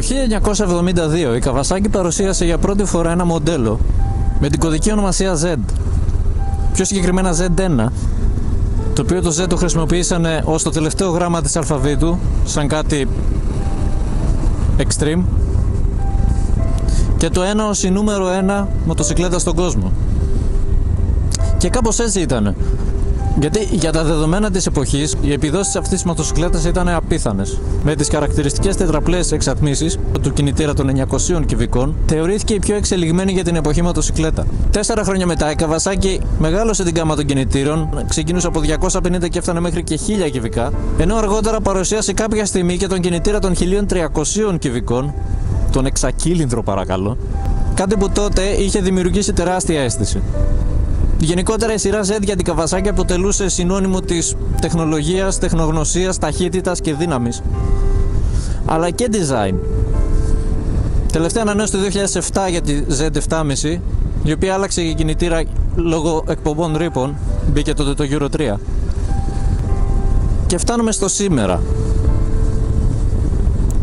Το 1972 η Kawasaki παρουσίασε για πρώτη φορά ένα μοντέλο με την κωδική ονομασία Z. Πιο συγκεκριμένα Z1, το οποίο το Z το χρησιμοποίησαν ως το τελευταίο γράμμα της αλφαβήτου, σαν κάτι extreme, και το 1 ως η νούμερο 1 μοτοσυκλέτα στον κόσμο. Και κάπως έτσι ήταν. Γιατί για τα δεδομένα της εποχής, οι επιδόσεις αυτής της μοτοσυκλέτας ήταν απίθανες. Με τις χαρακτηριστικές τετραπλές εξατμίσεις του κινητήρα των 900 κυβικών, θεωρήθηκε η πιο εξελιγμένη για την εποχή μοτοσυκλέτα. 4 χρόνια μετά, η Kawasaki μεγάλωσε την γκάμα των κινητήρων, ξεκίνησε από 250 και έφτανε μέχρι και 1000 κυβικά, ενώ αργότερα παρουσίασε κάποια στιγμή και τον κινητήρα των 1300 κυβικών, τον εξακύλινδρο παρακαλώ, κάτι που τότε είχε δημιουργήσει τεράστια αίσθηση. Γενικότερα η σειρά Z για την Kawasaki αποτελούσε συνώνυμο της τεχνολογίας, τεχνογνωσίας, ταχύτητας και δύναμης, αλλά και design. Τελευταία ανανέωση το 2007 για τη Z7,5, η οποία άλλαξε η κινητήρα λόγω εκπομπών ρήπων, μπήκε τότε το Euro 3. Και φτάνουμε στο σήμερα,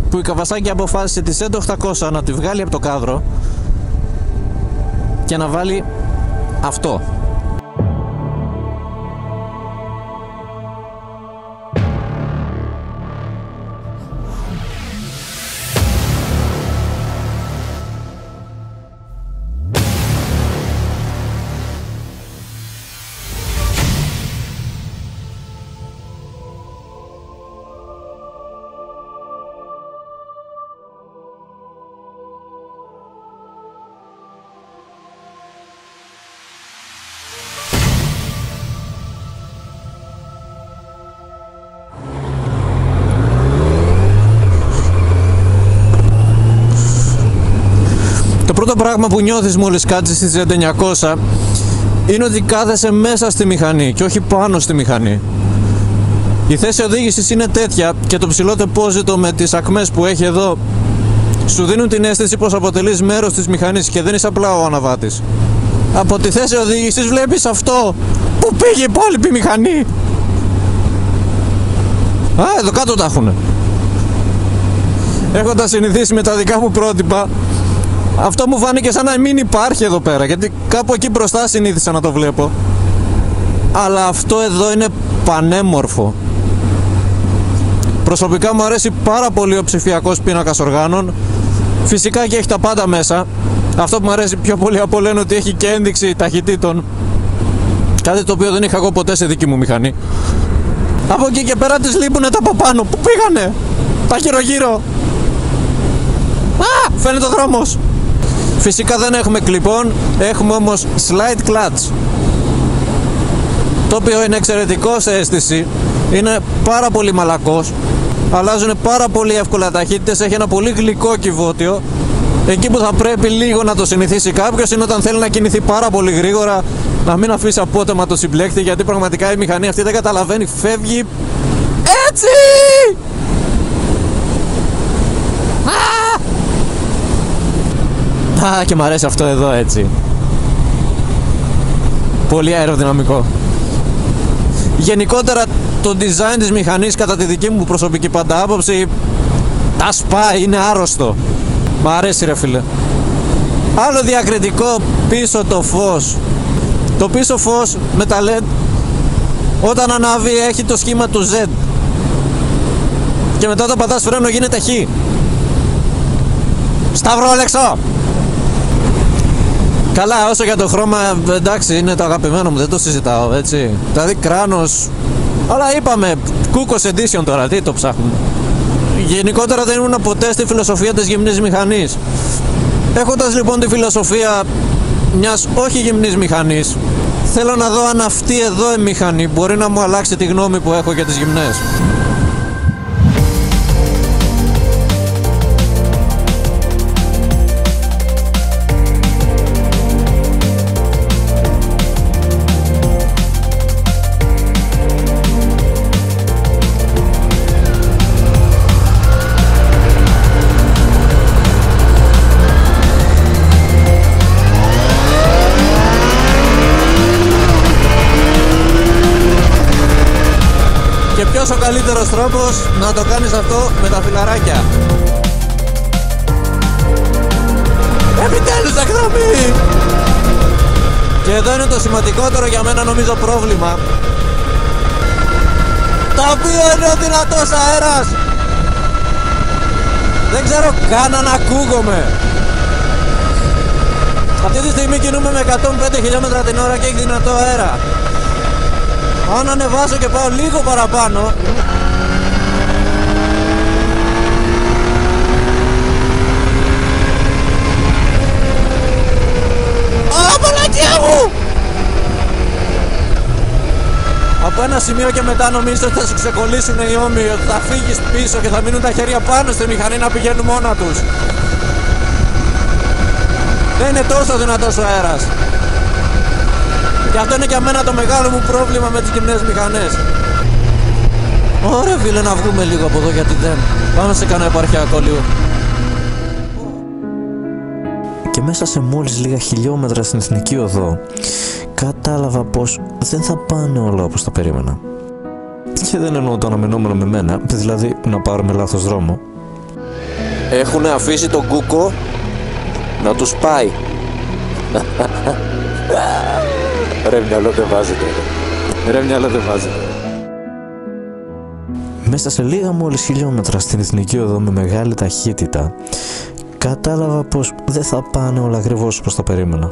που η Kawasaki αποφάσισε τη Z800 να τη βγάλει από το κάδρο και να βάλει αυτό. Το πρώτο πράγμα που νιώθεις μόλις κάτσεις στη Z900 είναι ότι κάθεσαι μέσα στη μηχανή και όχι πάνω στη μηχανή. Η θέση οδήγησης είναι τέτοια και το ψηλό τεπόζιτο με τις ακμές που έχει εδώ σου δίνουν την αίσθηση πως αποτελείς μέρος της μηχανής και δεν είσαι απλά ο αναβάτης. Από τη θέση οδήγησης βλέπεις αυτό που πήγε η υπόλοιπη μηχανή. Α, εδώ κάτω τα έχουνε. Έχοντας συνηθίσει με τα δικά μου πρότυπα, αυτό μου φάνηκε σαν να μην υπάρχει εδώ πέρα, γιατί κάπου εκεί μπροστά συνήθισα να το βλέπω. Αλλά αυτό εδώ είναι πανέμορφο. Προσωπικά μου αρέσει πάρα πολύ ο ψηφιακός πίνακας οργάνων. Φυσικά και έχει τα πάντα μέσα. Αυτό που μου αρέσει πιο πολύ από όλα είναι ότι έχει και ένδειξη ταχυτήτων. Κάτι το οποίο δεν είχα εγώ ποτέ σε δική μου μηχανή. Από εκεί και πέρα τις λείπουνε τα από πάνω. Πού πήγανε? Τα γύρω-γύρω. Α! Φαίνεται ο δρόμος. Φυσικά δεν έχουμε κλιπών, έχουμε όμως slide clutch, το οποίο είναι εξαιρετικό σε αίσθηση, είναι πάρα πολύ μαλακός, αλλάζουν πάρα πολύ εύκολα ταχύτητες, έχει ένα πολύ γλυκό κυβότιο. Εκεί που θα πρέπει λίγο να το συνηθίσει κάποιος είναι όταν θέλει να κινηθεί πάρα πολύ γρήγορα, να μην αφήσει απότομα το συμπλέκτη, γιατί πραγματικά η μηχανή αυτή δεν καταλαβαίνει, φεύγει έτσι! Α, και μ' αρέσει αυτό εδώ έτσι. Πολύ αεροδυναμικό. Γενικότερα το design της μηχανής κατά τη δική μου προσωπική πάντα άποψη τα σπάει, είναι άρρωστο. Μ' αρέσει ρε φίλε. Άλλο διακριτικό, πίσω το φως. Το πίσω φως με τα LED όταν ανάβει έχει το σχήμα του Z. Και μετά όταν πατάς φρένο γίνεται Χ. Σταυρό Αλεξό! Καλά, όσο για το χρώμα, εντάξει, είναι το αγαπημένο μου, δεν το συζητάω, έτσι. Δηλαδή κράνος, αλλά είπαμε, Κούκος Edition τώρα, τι το ψάχνουμε. Γενικότερα δεν ήμουν ποτέ στη φιλοσοφία της γυμνής μηχανής. Έχοντας λοιπόν τη φιλοσοφία μιας όχι γυμνής μηχανής, θέλω να δω αν αυτή εδώ η μηχανή μπορεί να μου αλλάξει τη γνώμη που έχω για τις γυμνές. Και ποιος ο καλύτερος τρόπος να το κάνεις αυτό με τα φιλαράκια? Επιτέλους εκδρομή! Και εδώ είναι το σημαντικότερο για μένα νομίζω πρόβλημα. Το οποίο είναι ο δυνατός αέρας. Δεν ξέρω καν αν ακούγομαι. Αυτή τη στιγμή κινούμε με 105 χιλιόμετρα την ώρα και έχει δυνατό αέρα. Αν ανεβάσω και πάω λίγο παραπάνω, Απολακία μου! Από ένα σημείο και μετά νομίζω ότι θα σου ξεκολλήσουν οι ώμοι, ότι θα φύγεις πίσω και θα μείνουν τα χέρια πάνω στη μηχανή να πηγαίνουν μόνα τους. Δεν είναι τόσο δυνατός ο αέρας. Και αυτό είναι για μένα το μεγάλο μου πρόβλημα με τις γυμνές μηχανές. Ωραία φίλε, να βγούμε λίγο από εδώ, γιατί δεν. Πάμε σε κανένα επαρχιακό λίγο. Και μέσα σε μόλις λίγα χιλιόμετρα στην Εθνική Οδό κατάλαβα πως δεν θα πάνε όλα όπως τα περίμενα. Και δεν εννοώ το αναμενόμενο με μένα, δηλαδή να πάρουμε λάθος δρόμο. Έχουν αφήσει τον Κούκο να τους πάει. Ρε μυαλό δεν βάζετε. Ρε μυαλό δεν βάζετε. Μέσα σε λίγα μόλις χιλιόμετρα στην Εθνική Οδό με μεγάλη ταχύτητα κατάλαβα πως δεν θα πάνε όλα ακριβώς όπως τα περίμενα.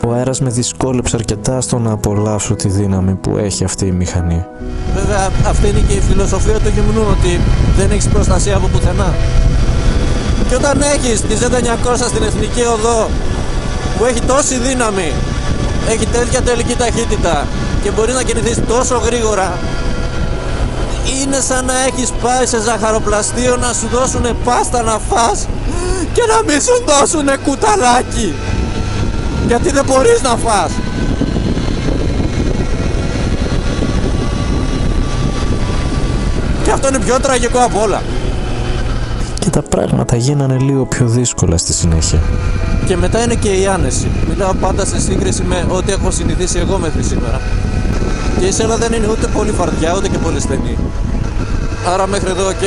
Ο αέρας με δυσκόλεψε αρκετά στο να απολαύσω τη δύναμη που έχει αυτή η μηχανή. Βέβαια αυτή είναι και η φιλοσοφία του γυμνού, ότι δεν έχεις προστασία από πουθενά. Και όταν έχεις τη Z900 στην Εθνική Οδό που έχει τόση δύναμη, έχει τέτοια τελική ταχύτητα και μπορείς να κινηθείς τόσο γρήγορα, είναι σαν να έχεις πάει σε ζαχαροπλαστείο να σου δώσουνε πάστα να φας και να μην σου δώσουνε κουταλάκι, γιατί δεν μπορείς να φας. Και αυτό είναι πιο τραγικό από όλα. Και τα πράγματα γίνανε λίγο πιο δύσκολα στη συνέχεια. Και μετά είναι και η άνεση. Μιλάω πάντα σε σύγκριση με ό,τι έχω συνηθίσει εγώ μέχρι σήμερα. Και η σέλα δεν είναι ούτε πολύ φαρδιά ούτε και πολύ στενή. Άρα μέχρι εδώ οκ.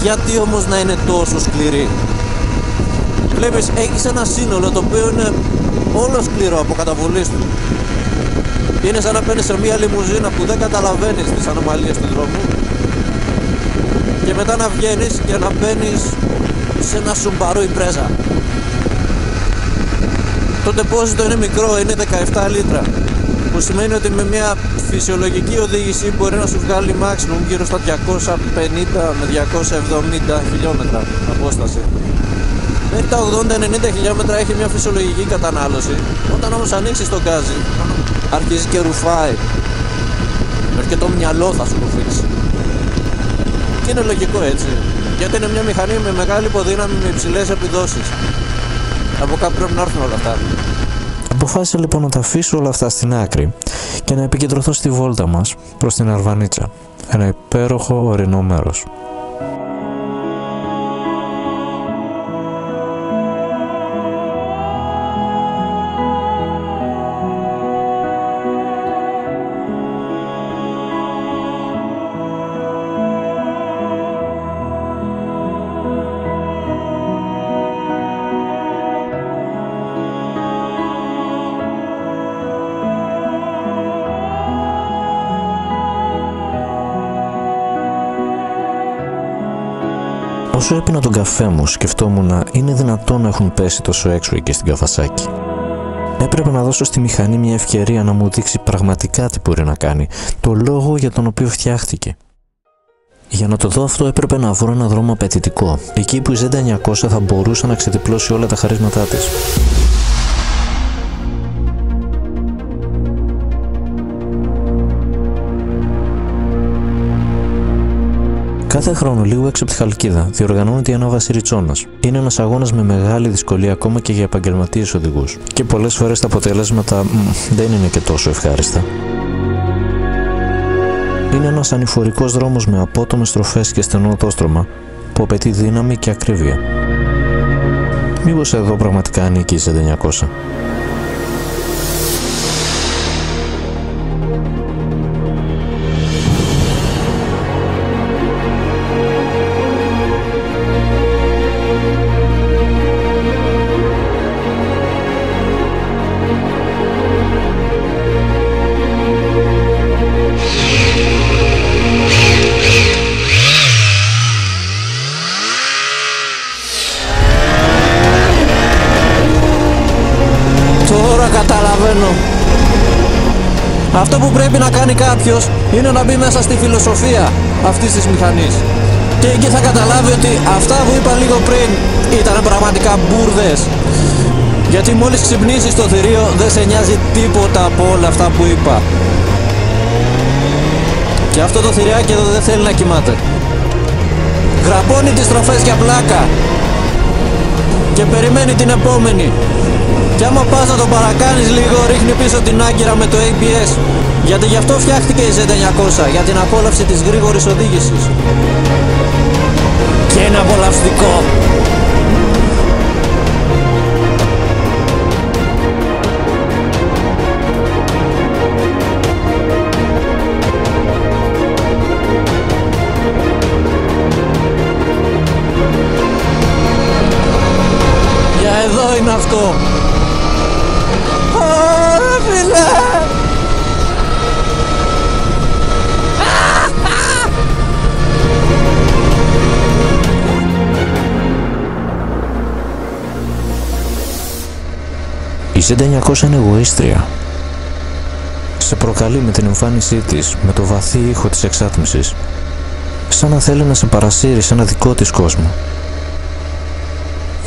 Γιατί όμως να είναι τόσο σκληρή? Βλέπεις, έχεις ένα σύνολο το οποίο είναι όλο σκληρό από καταβολής του. Είναι σαν να παίρνεις σε μια λιμουζίνα που δεν καταλαβαίνεις τις ανομαλίες του δρόμου και μετά να βγαίνεις και να μπαίνεις σε ένα Subaru Impreza. Το ντεπόζιτο είναι μικρό, είναι 17 λίτρα, που σημαίνει ότι με μια φυσιολογική οδήγηση μπορεί να σου βγάλει maximum γύρω στα 250 με 270 χιλιόμετρα απόσταση. Μέχρι τα 80-90 χιλιόμετρα έχει μια φυσιολογική κατανάλωση. Όταν όμως ανοίξεις το γκάζι, αρχίζει και ρουφάει. Μέχρι και το μυαλό θα σου ρουφήξει. Και είναι λογικό έτσι, γιατί είναι μια μηχανή με μεγάλη υποδύναμη με υψηλές επιδόσεις. Από κάπου πρέπει να έρθουν όλα αυτά. Αποφάσισα λοιπόν να τα αφήσω όλα αυτά στην άκρη και να επικεντρωθώ στη βόλτα μας προς την Αρβανίτσα, ένα υπέροχο ορεινό μέρος. Όσο έπινα τον καφέ μου, σκεφτόμουν να είναι δυνατόν να έχουν πέσει τόσο έξω εκεί στην Καβασάκη. Έπρεπε να δώσω στη μηχανή μια ευκαιρία να μου δείξει πραγματικά τι μπορεί να κάνει, το λόγο για τον οποίο φτιάχτηκε. Για να το δω αυτό έπρεπε να βρω ένα δρόμο απαιτητικό, εκεί που η Z900 θα μπορούσε να ξεδιπλώσει όλα τα χαρίσματά της. Κάθε χρόνο, λίγο έξω από τη Χαλκίδα, διοργανώνεται η Ανάβαση Ριτσόνας. Είναι ένας αγώνας με μεγάλη δυσκολία ακόμα και για επαγγελματίες οδηγούς. Και πολλές φορές τα αποτελέσματα δεν είναι και τόσο ευχάριστα. Είναι ένας ανηφορικός δρόμος με απότομες στροφές και στενό οδόστρωμα που απαιτεί δύναμη και ακρίβεια. Μήπως εδώ πραγματικά ανήκει η Z900? καταλαβαίνω. Αυτό που πρέπει να κάνει κάποιος είναι να μπει μέσα στη φιλοσοφία αυτής της μηχανής. Και εκεί θα καταλάβει ότι αυτά που είπα λίγο πριν ήταν πραγματικά μπουρδες. Γιατί μόλις ξυπνήσεις στο θηρίο δεν σε νοιάζει τίποτα από όλα αυτά που είπα. Και αυτό το θηριάκι εδώ δεν θέλει να κοιμάται. Γραπώνει τις στροφές για πλάκα και περιμένει την επόμενη. Και άμα πας να το παρακάνεις λίγο, ρίχνει πίσω την άγκυρα με το ABS. Γιατί γι' αυτό φτιάχτηκε η Z900, για την απόλαυση της γρήγορης οδήγησης. Και είναι απολαυστικό. Για εδώ είναι αυτό. Ωρε φίλε! Η Z900 είναι εγωίστρια. Σε προκαλεί με την εμφάνισή της, με το βαθύ ήχο της εξάτμισης, σαν να θέλει να σε παρασύρει σε ένα δικό της κόσμο.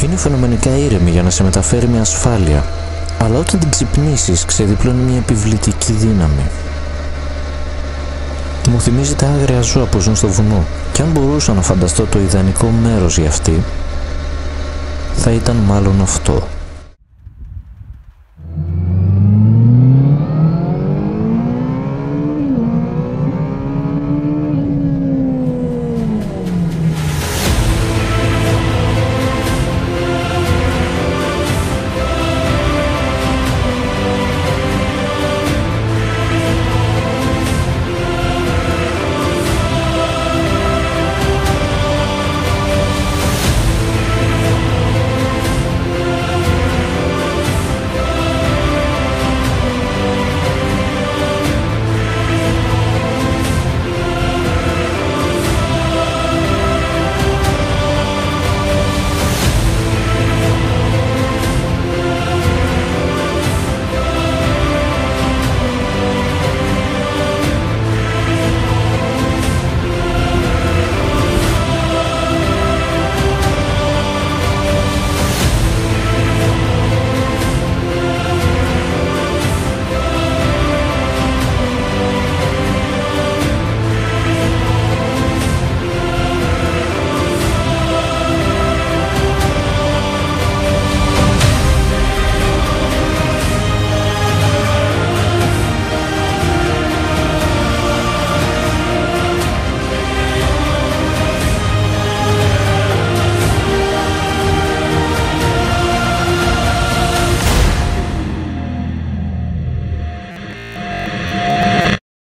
Είναι φαινομενικά ήρεμη για να σε μεταφέρει με ασφάλεια, αλλά όταν την ξυπνήσεις ξεδιπλώνει μια επιβλητική δύναμη. Μου θυμίζει τα άγρια ζώα που ζουν στο βουνό, και αν μπορούσα να φανταστώ το ιδανικό μέρος για αυτή, θα ήταν μάλλον αυτό.